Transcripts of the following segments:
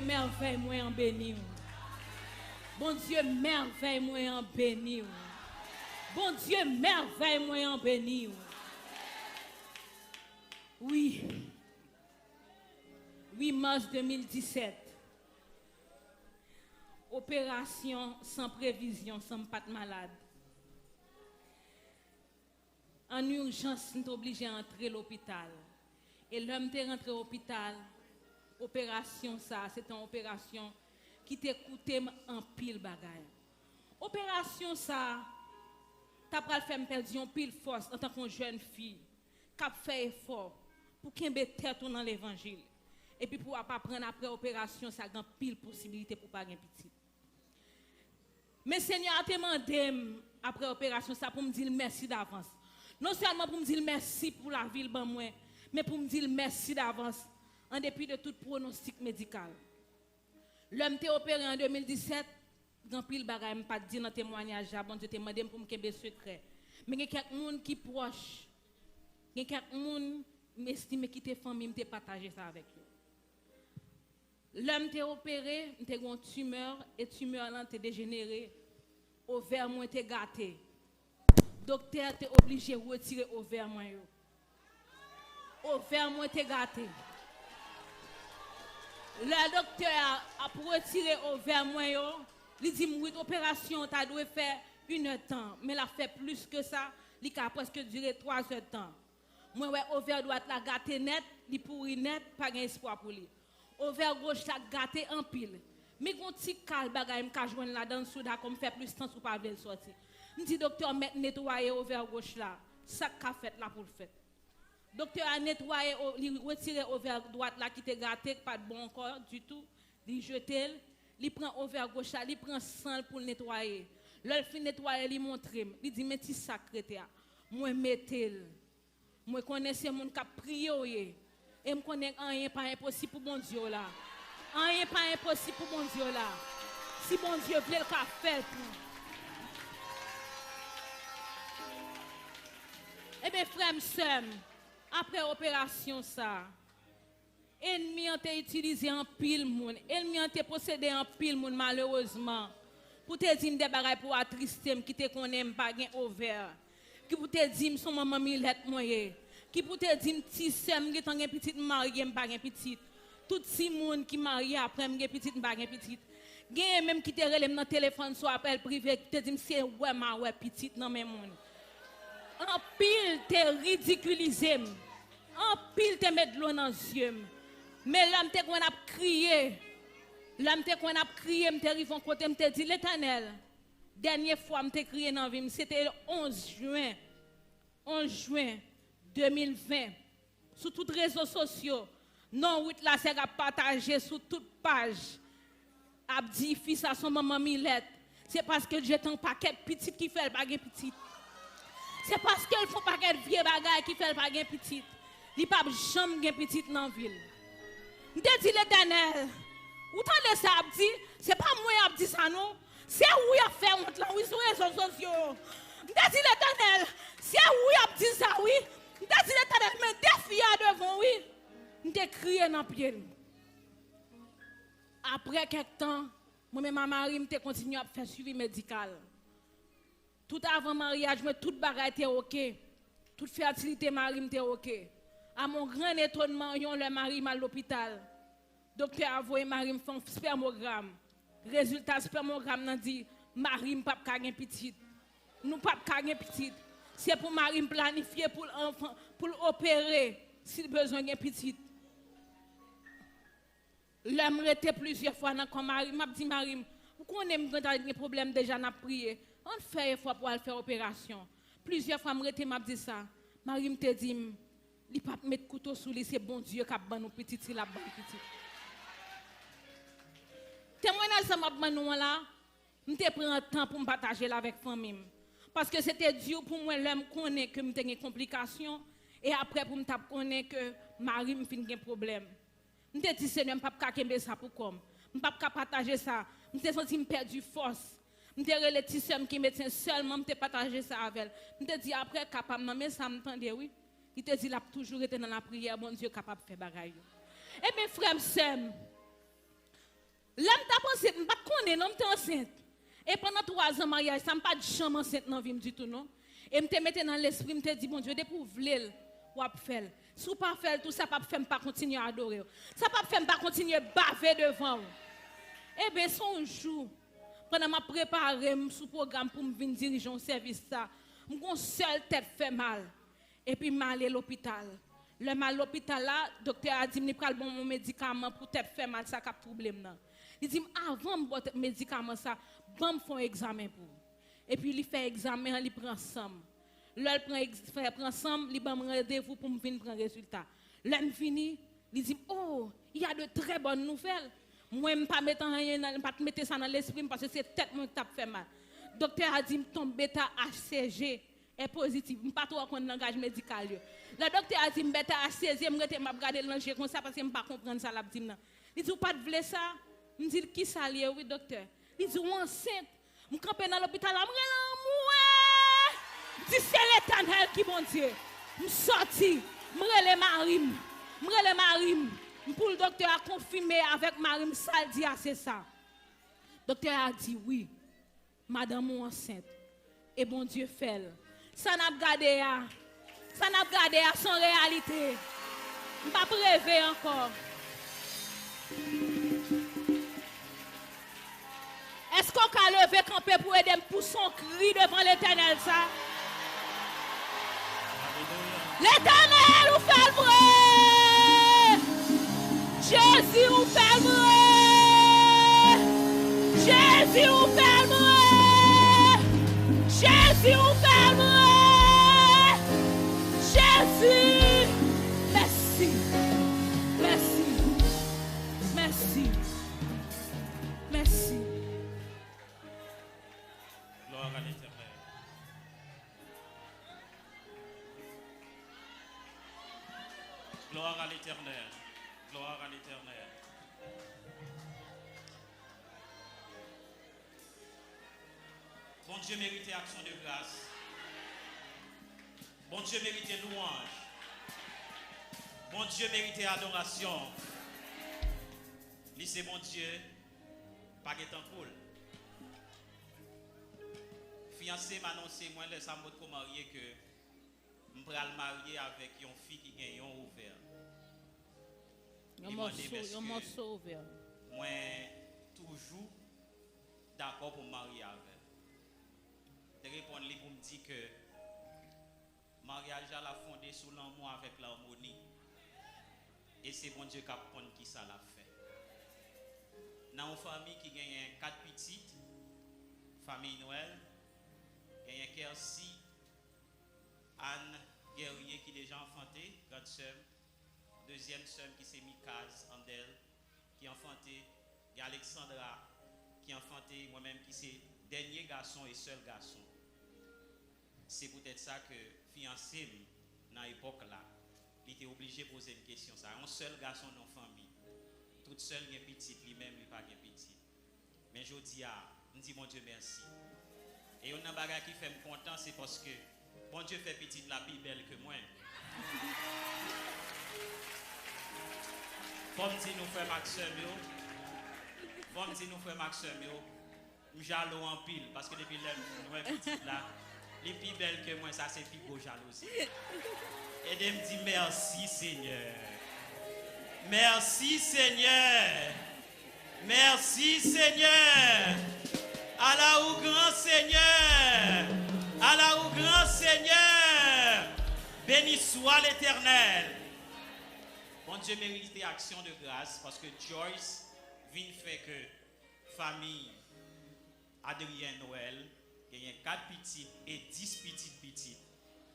merveille moi en béni. Bon Dieu, merveille moi en béni. Bon Dieu, merveille moi en béni. Oui. 8 mars 2017. Opération sans prévision, sans pas de malade. En urgence, nous sommes obligés d'entrer à l'hôpital. Et l'homme est rentré à l'hôpital. Opération ça, c'est une opération qui t'a coûté en pile bagaille. Opération ça, t'as pas le fait me perdre en pile force en tant que jeune fille, qui a fait effort pour qu'elle mette tête dans l'évangile. Et puis pour pas prendre après opération, ça a pile possibilité pour pas gagner petit. Mais Seigneur a demandé après opération ça pour me dire merci d'avance. Non seulement pour me dire merci pour la ville ban moi, mais pour me dire merci d'avance en dépit de tout pronostic médical. L'homme t'est opéré en 2017, grand pile bagaille me pas dire dans témoignage, bon Dieu t'a demandé pour me kembe secret. Mais il y a quelques monde qui proche. Il y a quelques monde m'estime qui t'es famille me partager ça avec eux. L'homme t'est opéré, t'es une tumeur et tumeur là t'est dégénéré. Ovaire moi t'est gâté. Docteur t'es obligé de retirer ovaire moi yo. Ovaire moi t'est gâté. Le docteur a retiré ovaire moi yo. Il dit oui opération t'as dû faire 1 heure de temps, mais la fait plus que ça, il a presque duré 3 heures de temps. Moi ouais ovaire droite la gâté net, il pourri net, pas d'espoir pour lui. Ovaire gauche la gâté en pile. Mais gon ti kal bagay m'ka joindre là dans souda comme fait plus temps sou pas veut sortir. Me dit docteur mettre nettoyer ovaire gauche là, ça qu'a fait là pour le fait. Docteur a nettoyé retirer ovaire droite là qui était gâté pas de bon encore du tout, il jeter, il prend ovaire gauche là, il prend sang pour nettoyer. L'ol fin nettoyer, il montre, il dit mais ti sacré moi mettel. Moi connaissais mon qui prier et me connais rien pas impossible pour mon Dieu là. Rien pas impossible pour mon Dieu là. Si mon Dieu veut le faire tout. Eh bien frère sœur, après opération ça, ennemi ont été utilisé en pile monde, ennemi ont été possédé en pile monde malheureusement. Pour te dire des bagages pour attrister qui te connaît pas gain ouvert. Qui pour te dire son maman milette moyen. Qui pour te dire petit sem qui t'en gain petite marié pas gain petite. Tout si monde qui marié après me gain petite pas gain petite. Gain même qui te relève dans téléphone soit appel privé qui te dit c'est ouais ma ouais petite dans même monde. En pile te ridiculisé. En pile te mettre de l'eau dans les yeux. Mais l'homme te qu'on a crié. L'homme te qu'on a crié, me arrivé en côté, me dit l'Éternel. Dernière fois me crié dans vie, c'était le 11 juin 2020. Sur tous les réseaux sociaux. Non, oui, là c'est à partager sur toute page. A dit fils à son maman Milette. C'est parce que j'ai un paquet petit qui fait le baguette petit. C'est parce qu'elle faut pas qu'elle vieux bagaille qui fait le baguette petit. Il pas jamais petit dans la ville. Me dit l'Éternel. Ou t'en laisse ça dit, c'est pas moi qui dit ça non, c'est où il a fait honte là, oui sur les réseaux sociaux. M'dit l'Éternel, c'est où il a dit ça oui. M'dit l'Éternel, mais défi à devant oui. M'te crié dans pied. Après quelques temps, moi-même ma mari m'te continué à faire suivi médical. Tout avant mariage, mais toute bagaille était OK. Toute fertilité mari m'te OK. À mon grand étonnement, yon le mari mal à l'hôpital. Docteur a envoyé Marie me faire un spermogramme. Résultat spermogramme n'a dit Marie me pas gagner petite. Nous pas gagner petite. C'est pour Marie me planifier pour l'enfant pour opérer s'il besoin de petite. L'homme était plusieurs fois dans comme Marie m'a dit Marie, vous connaissez quand des problèmes déjà n'a prié. On fait effort pour aller faire opération. Plusieurs fois m'a dit ça. Marie me te dit il pas mettre couteau sous lui, c'est bon Dieu qui a ban nous petite la ban petite. Témoignage ça m'a ban là, m'te prend temps pour me partager avec famille parce que c'était dur pour moi l'homme connaît que m'te des complications et après pour me t'a connaît que Marie me fin des problème. M'te dit Seigneur pas ka kembe ça pour comme. M'pas ka partager ça. M'te senti me perdu force. M'te relé ti sœur qui médecin seulement m'te partager ça avec elle. M'te dit après capable non mais ça m'entendait oui. Il te dit il a toujours été dans la prière, mon Dieu capable de faire bagaille. Eh bien frère sœur, L'homme t'a pensé, je ne connais pas, je enceinte. Et pendant 3 ans de mariage, ça ne pas de chambre enceinte dans la vie du tout, non? Et je me mettais dans l'esprit, je me dis, bon Dieu, pour vouloir, ou à faire. Si vous ne pas faire tout ça, pas faire pas continuer à adorer. Ça pas faire pas continuer à baver devant vous. Eh bien, son jour, pendant que je préparé sous programme pour me venir diriger un service, mon seul tête fait mal. Et puis, je allé à l'hôpital. Le mal à l'hôpital, le docteur a dit, je vais bon mon médicament pour tête fait mal, ça a problème. Il dit, avant de boire médicament, ça, je vais faire un examen pour vous. Et puis, il fait examen, il prend ensemble. L'autre prend ensemble, il prend rendez-vous pour me venir prendre résultat. L'homme fini, il dit, oh, il y a de très bonnes nouvelles. Moi, je ne vais pas mettre ça dans l'esprit parce que c'est tête qui t'a fait mal. Le docteur a dit, ton bêta HCG est positif. Je ne vais pas trop comprendre le langage médical. Le docteur a dit, bêta HCG, je vais regarder l'ange comme ça parce que je ne vais pas comprendre ça. Il dit, pas de vle ça? Je dis, qui ça lié? Oui, docteur. Il dit, enceinte. Je suis campé dans l'hôpital, je dis, c'est l'Éternel qui bon Dieu. Je suis sorti, je relève Marim. Pour le docteur a confirmé avec Marim, ça dit, c'est ça. Le docteur a dit, oui, madame est enceinte. Et bon Dieu fait. Ça n'a pas gardé à son réalité. Je ne vais pas rêver encore. Est-ce qu'on peut lever camper pour aider pour son cri devant l'Éternel, ça? L'Éternel, vous fait le vrai! Jésus, vous fait le vrai! Jésus, vous fait le vrai! Jésus, vous fait le vrai! Jésus! Merci! Merci! Merci! Merci! Gloire à l'Éternel. Gloire à l'Éternel. Gloire à l'Éternel. Bon Dieu méritait action de grâce. Bon Dieu méritait louange. Bon Dieu méritait adoration. Lycée bon Dieu, pas de temps cool. Fiancé m'a annoncé, moi, laisse à moi comme marié que je vais le marier avec une fille qui gagne un ouvert. Un morceau ouvert. Moi, toujours d'accord pour me marier avec. De répondre pour me dire que le mariage a fondé sous l'amour avec l'harmonie. Et c'est bon Dieu qui apprend qui ça l'a fait. Dans une famille qui gagne 4 petites, famille Noël, il y a Kersi, Anne Guerrier qui est déjà enfantée, grande sœur. Deuxième sœur qui s'est Mikaz Andel, qui est enfantée. Il y a Alexandra qui est enfantée, moi-même qui c'est dernier garçon et seul garçon. C'est peut-être ça que fiancé dans l'époque là, il était obligé de poser une question. Ça, un seul garçon dans la famille. Toute seule est petite, lui-même il n'est pas petit. Mais je dis mon Dieu merci. Et on a un bagage qui fait me content, c'est parce que bon Dieu fait petite la plus belle que moi. Comme dit nous frère Maxime, nous jaloux en pile parce que depuis le petite là, les plus belles que moi, ça c'est plus beau jalousie. Et de me dire merci Seigneur. Merci Seigneur. Merci Seigneur. Allah ou grand Seigneur. Allah ou grand Seigneur. Béni soit l'Éternel. Bon Dieu mérite des actions de grâce parce que Joyce vient faire que famille Adrien Noël gagne 4 petites et 10 petites.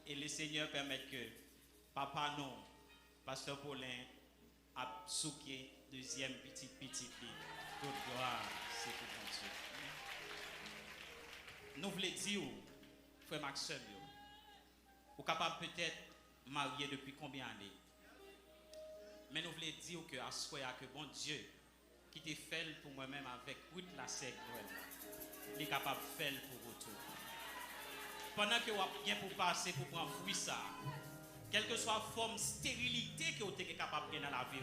Et le Seigneur permet que papa non, pasteur Paulin a souqué deuxième petite. Toute gloire, c'est pour mon Dieu. Nous voulons dire, frère Maxime, vous êtes capable peut-être marié depuis combien d'années? Mais nous voulons dire que à ce que bon Dieu, qui te fait pour moi-même avec toute la sec Noël, il est capable de faire pour retour. Pendant que vous avez bien pour passer, pour prendre fruit ça, quelle que soit la forme de stérilité que vous êtes capable de dans la vie,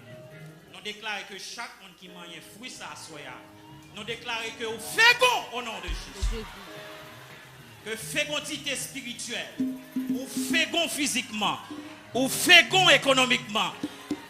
nous déclarons que chaque monde qui mange un fruit, ça soit. Nous déclarons que vous fécond au nom de Jésus. Que fécondité spirituelle, ou fécond physiquement, ou fécond économiquement,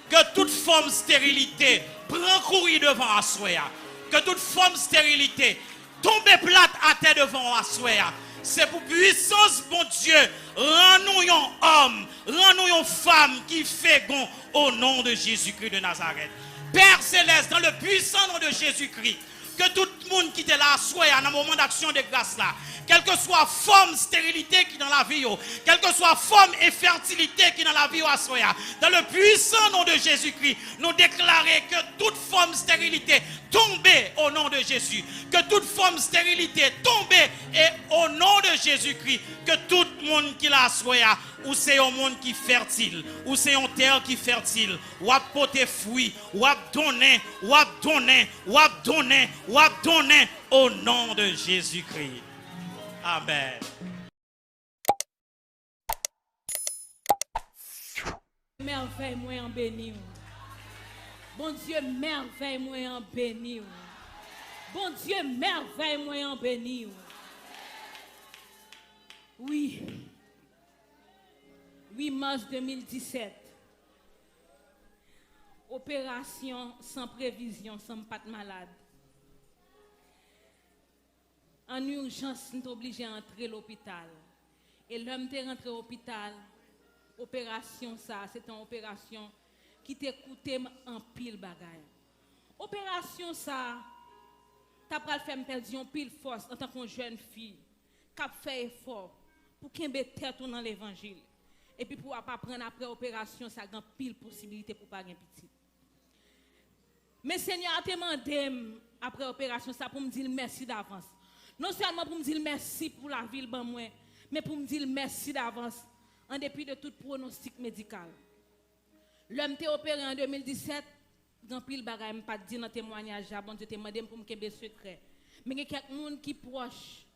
que toute forme de stérilité prend courir devant Assoya. Que toute forme de stérilité tombe plate à terre devant Assoya. C'est pour puissance, bon Dieu, rends-nous un homme, rends-nous une femme qui fécond au nom de Jésus-Christ de Nazareth. Père Céleste, dans le puissant nom de Jésus-Christ, que tout le monde qui était là, soit dans un moment d'action de grâce là, quelle que soit forme stérilité qui est dans la vie, quelle que soit forme infertilité qui est dans la vie, dans le puissant nom de Jésus-Christ, nous déclarons que toute forme stérilité tombe au nom de Jésus, que toute forme stérilité tombe et au nom de Jésus-Christ, que tout le monde qui l'a soya, ou c'est un monde qui est fertile, ou c'est une terre qui est fertile, ou a porté fruit, ou a donné, ou a donné, ou a donné, ou a donné au nom de Jésus-Christ. Amen. Merveille moi en béni. Bon Dieu, merveille moi en béni. Bon Dieu, merveille moi en béni. Oui. 8 mars 2017. Opération sans prévision, sans pas de malade. En urgence, nous sommes obligés d'entrer à l'hôpital. Et l'homme est rentré à l'hôpital. Opération ça, c'est une opération qui t'a coûté en pile bagaille. Opération ça, t'as pas fait me perdre en pile force en tant que jeune fille qui a fait effort pour qu'elle mette tête dans l'évangile. Et puis pour pas prendre après opération, ça a pile possibilité pour pas gagner petit. Mais Seigneur a demandé après opération ça pour me dire merci d'avance. Non seulement pour me dire merci pour la ville ban moi, mais pour me dire merci d'avance en dépit de tout pronostic médical. L'homme t'est opéré en 2017, grand pile bagaille pas dit dans témoignage, bon Dieu t'a demandé pour me kembe secret. Mais il y a quelques monde qui proche.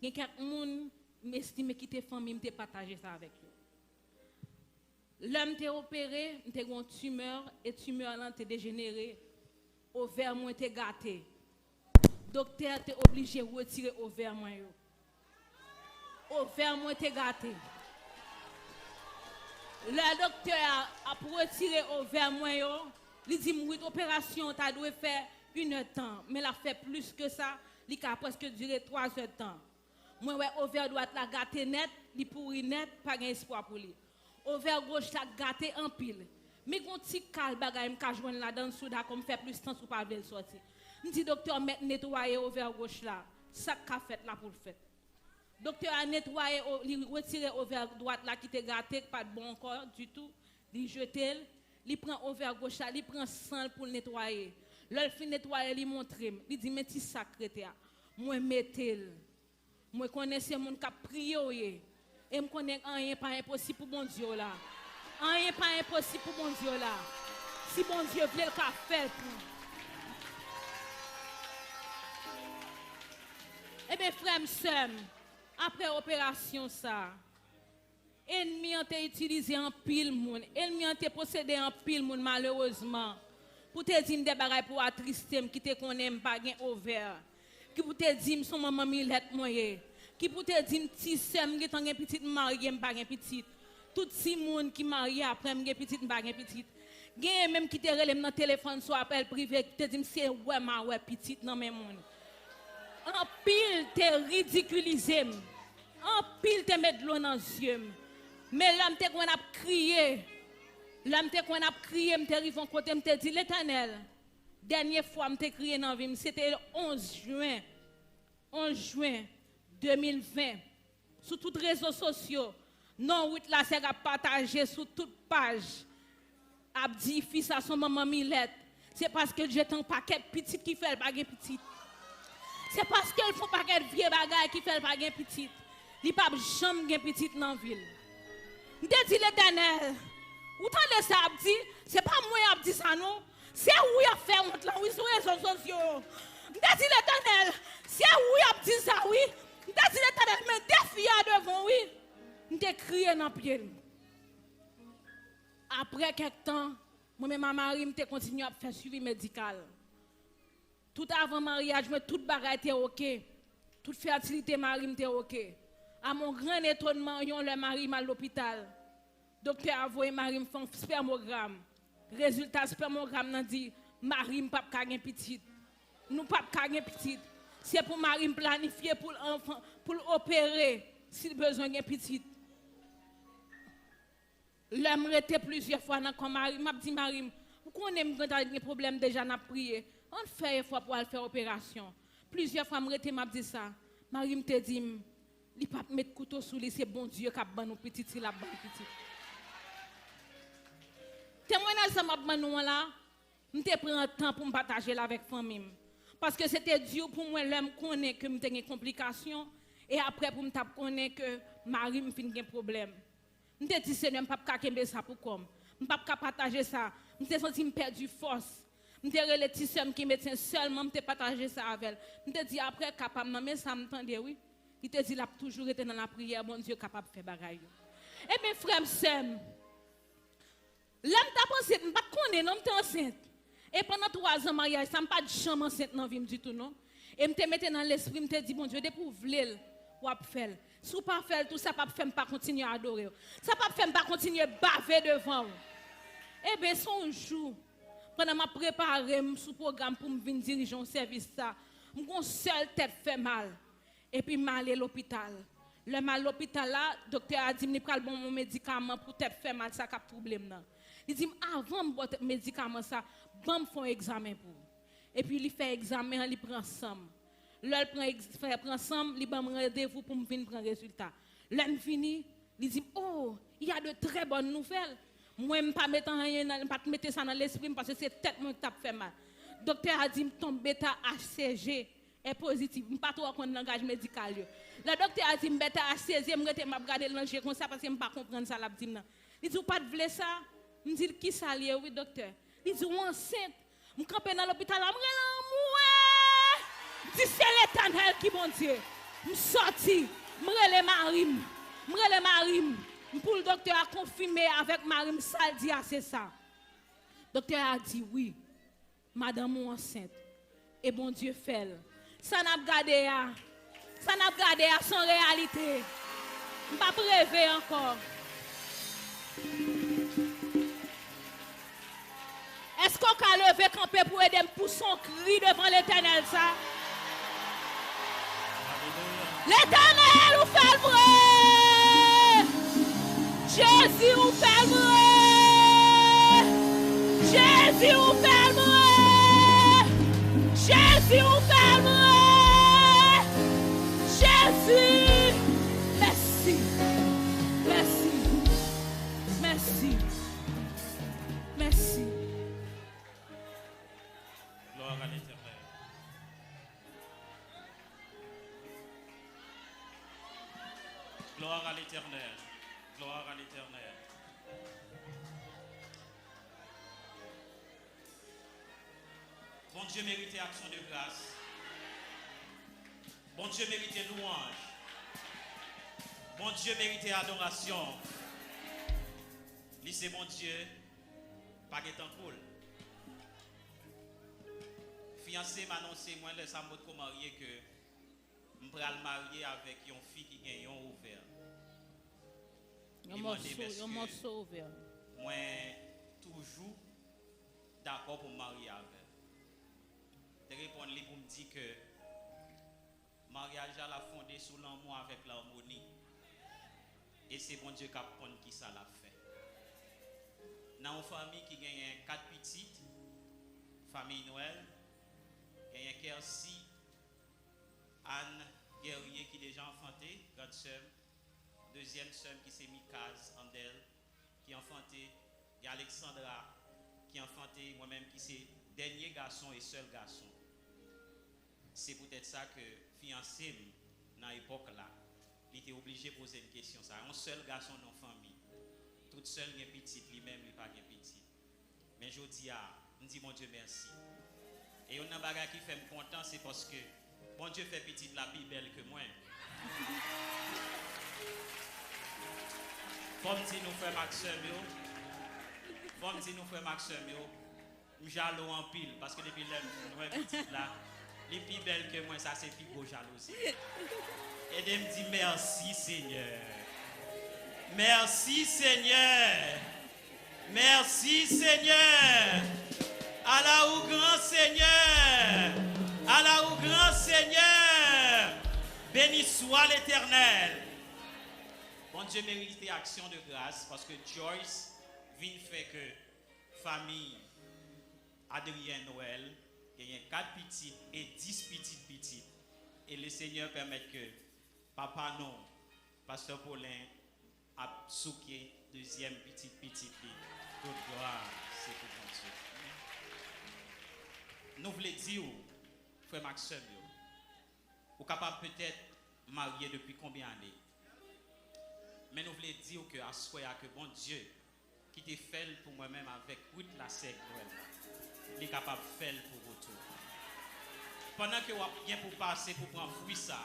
Il y a quelques monde m'estime qui t'es famille, me partager ça avec eux. L'homme t'est opéré, t'es une tumeur et tumeur là t'est dégénéré. Ovaire moins t'est gâté. Docteur t'est obligé de retirer ovaire moins yo. Ovaire moins t'est gâté. Le docteur a retiré ovaire moins yo. Il dit que l'opération t'a dû faire 1 heure de temps, mais la fait plus que ça, il a presque duré 3 heures de temps. Moi ouais ovaire droite la gâté net, il pourri net, pas d'espoir pour lui. Ovaire gauche la gâté en pile. Mais gon ti kal bagay m ka joindre là dans souda comme fait plus temps pour pas veut sortir. Me dit docteur mettre nettoyer ovaire gauche là, ça qu'a fait là pour le fait. Docteur a nettoyé, il retiré ovaire droite là qui était gâté pas de bon encore du tout, il jeté, il prend ovaire gauche là, il prend sang pour le nettoyer. L'ol fin nettoyer, il montre, il dit mais ti sacré moi mettel. Moi connaissais mon qui prier et me connais rien pas impossible pour bon Dieu là. Rien pas impossible pour bon Dieu là. Si bon Dieu veut le faire pour. Eh bien frère m'sem, après opération ça, ennemi ont utilisé en pile monde, ennemi ont possédé en pile monde malheureusement. Pour te dire des bagages pour attrister qui te connaît pas gain ouvert. Qui pour te dire son maman milette moyen. Qui pour te dire petit sœur qui tant petite mariée pas gain petite. Tout si monde qui marié après me petite pas gain petite. Gain même qui te relève dans téléphone soit appel privé qui te dit c'est ouais ma ouais petite dans même monde. En pile te ridiculisé. En pile te mettre de l'eau dans les yeux. Mais l'homme te qu'on a crié. L'homme te qu'on a crié, me te arrivé côté me te dit l'Éternel. Dernière fois me te crié dans vie, c'était le 11 juin 2020. Sur tous les réseaux sociaux. Non, oui, là c'est à partager sur toute page. A dit fils à son maman Milette. C'est parce que j'ai un paquet petit qui fait le baguette petit. C'est parce qu'il faut pas qu'elle vieux bagaille qui fait le baguette petit. Il pas jamais petit dans la ville. Me dit l'Éternel. Ou t'en laisse abdi, c'est pas moi qui dit ça non, c'est où il a fait honte là, oui sur les réseaux sociaux. M'ta dit l'Éternel, c'est où il a dit ça oui. M'ta dit l'Éternel, mais défi devant oui. M'ta crié dans pied. Après quelques temps, moi-même, ma mari me continue à faire suivi médical. Tout avant mariage, mais toute bagaille était OK. Toute fertilité, mari était OK. À mon grand étonnement, le mari m'a à l'hôpital. Docteur a envoyé mari me faire un spermogramme. Résultat spermogramme n'a dit mari pas gagner petite. Nous pas gagner petite. C'est pour mari planifier pour l'enfant pour l'opérer s'il besoin de petite. L'homme était plusieurs fois dans comme mari m'a dit mari, vous connaissez quand a des problèmes déjà n'a prié. On fait une fois pour aller faire opération. Plusieurs fois m'a dit ça. Mari me dit il pas mettre couteau sous lui, c'est bon Dieu qui a ban nous petit il a ban petit. Témoignage ça m'a ban nous là, m'te prend un temps pour me partager là avec famille parce que c'était dur pour moi l'homme connaît que m'te des complications et après pour me t'a connaît que mari me fin un problème. M'te dit Seigneur pas ka kembe ça pour comme. M'pas ka partager ça. M'te senti me perdu force. M'te relé ti sœur qui médecin seulement m'te partager ça avec elle. M'te dit après capable mais ça m'entendait oui. Il te dit, il a toujours été dans la prière, mon Dieu, capable de faire bagaille. Et mes frères, sœurs, l'homme t'a pensé, je ne connais pas, je suis enceinte. Et pendant 3 ans de mariage, ça ne pas de chambre enceinte dans la vie du tout, non? Et je me mettais dans l'esprit, je me dis, mon Dieu, depuis que vous voulez, vous faire. Si vous ne pas faire tout ça, ça ne peut pas continuer à adorer. Ça ne peut pas continuer à baver devant vous. Eh bien, son jour, pendant que je préparé ce programme pour me venir diriger un service, mon seule tête fait mal. Et puis, je suis allé à l'hôpital. Le mal à l'hôpital, le docteur a dit que je prends bon médicament pour te faire mal, ça cap problème. Il dit, avant de boire médicament, ça, bon, faire un examen pour. Et puis, il fait examen, il prend ensemble. Là, il prend ensemble, il prend rendez-vous pour me venir prendre résultat. Là, il finit, il dit, oh, il y a de très bonnes nouvelles. Moi, je ne vais pas mettre ça dans l'esprit parce que c'est tête qui t'a fait mal. Le docteur a dit, que ton bêta HCG est positif. Je ne pas trop connaître le langage médical. Le docteur a dit que bêta HCG, je vais regarder le langage comme ça parce que je ne pas comprendre ça. Il dit, pas de vle ça? Je dis, qui ça lié? Oui, docteur. Il dit, enceinte. Je suis campé dans l'hôpital. Je dis, c'est l'Éternel qui bon Dieu. Je suis sorti. Je relève Marim. Je relève Marim. Pour le docteur a confirmé avec Marim, ça dit, c'est ça. Le docteur a dit, oui. Madame est enceinte. Et bon Dieu fait. Ça n'a pas gardé. Ça n'a pas gardé à son réalité. Je ne vais pas rêver encore. Est-ce qu'on peut lever camper pour aider pour son cri devant l'Éternel ça? L'Éternel vous fait le vrai. Jésus vous fait le vrai. Jésus vous fait le vrai. Jésus vous fait le vrai. Jésus. Merci. Merci. Merci. Merci. Gloire à l'Éternel. Gloire à l'Éternel. Gloire à l'Éternel. Bon Dieu mérite action de grâce. Bon Dieu mérite louange. Bon Dieu mérite adoration. Lui c'est bon Dieu, pas qu'étant cool. Fiancé m'a annoncé, moi, le samedi qu'on marié que je vais le marier avec une fille qui gagne un ouvert. Un morceau ouvert. Moi, toujours d'accord pour me marier avec. Je réponds pour me dire que le mariage a la fondé sous l'amour avec l'harmonie. Et c'est bon Dieu qui apprend qui ça l'a fait. Dans une famille qui gagne 4 petites, famille Noël, il y a Kersi, Anne Guerrier qui est déjà enfantée, grande sœur. Deuxième sœur qui s'est Mikaz Andel, qui est enfantée. Il y a Alexandra qui est enfantée, moi-même qui c'est dernier garçon et seul garçon. C'est peut-être ça que fiancé dans l'époque là, il était obligé de poser une question. Ça, un seul garçon dans la famille. Toute seule est petite, lui-même, il n'est pas petit. Mais je dis, je dis mon Dieu merci. Et on a un bagage qui fait me content, c'est parce que bon Dieu fait petite la plus belle que moi. Comme dit nous frères Maxime, Faut me dire nous frères Maxime, je suis jaloux en pile parce que depuis le petit là, les plus belles que moi, ça c'est plus gros jalousie. Et de me dire merci Seigneur. Merci Seigneur. Merci Seigneur. Allah ou grand Seigneur. Allah ou grand Seigneur. Béni soit l'Éternel. Bon Dieu mérite action de grâce parce que Joyce vient faire que famille Adrien Noël gagne 4 petites et 10 petites. Et le Seigneur permet que papa non, pasteur Paulin a souqué deuxième petite. Toute gloire, c'est pour mon Dieu. Nous voulons dire, frère Maxime, vous êtes capable peut-être marié depuis combien d'années? Mais nous voulons dire que à ce que bon Dieu, qui te fait pour moi-même avec toute la sec, il est capable de faire pour retour. Pendant que vous avez bien pour passer, pour prendre fruit ça,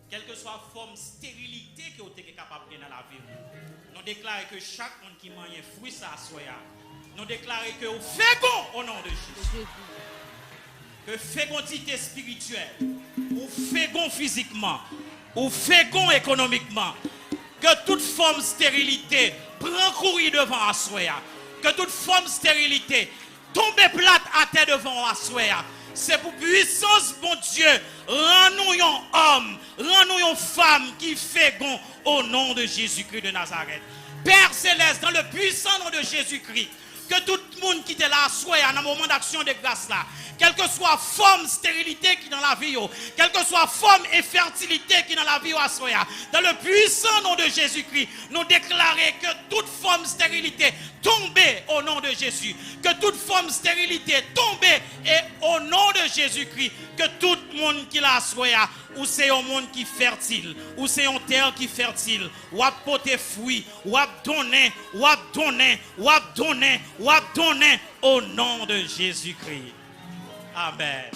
quelle que soit la forme de stérilité que vous êtes capable de dans la vie, nous déclarons que chaque monde qui mange fruit ça, nous déclarons que vous fécond au nom de Jésus. Que fécondité spirituelle, ou fécond physiquement, ou fécond économiquement, que toute forme de stérilité prend courir devant Assoya. Que toute forme de stérilité tombe plate à terre devant Assoya. C'est pour puissance, bon Dieu, rends-nous un homme, rends-nous une femme qui fécond au nom de Jésus-Christ de Nazareth. Père Céleste, dans le puissant nom de Jésus-Christ, que tout le monde qui est là, soit dans un moment d'action de grâce là, quelle que soit la forme de stérilité qui est dans la vie, quelle que soit la forme d'infertilité qui est dans la vie, dans le puissant nom de Jésus-Christ, nous déclarons que toute forme de stérilité tombe au nom de Jésus. Que toute forme de stérilité tombe et au nom de Jésus-Christ, que tout le monde qui l'a soya, ou c'est un monde qui est fertile, ou c'est une terre qui est fertile, ou a porté fruit, ou a donné, ou a donné, ou a donné, ou a donné au nom de Jésus-Christ. Amen.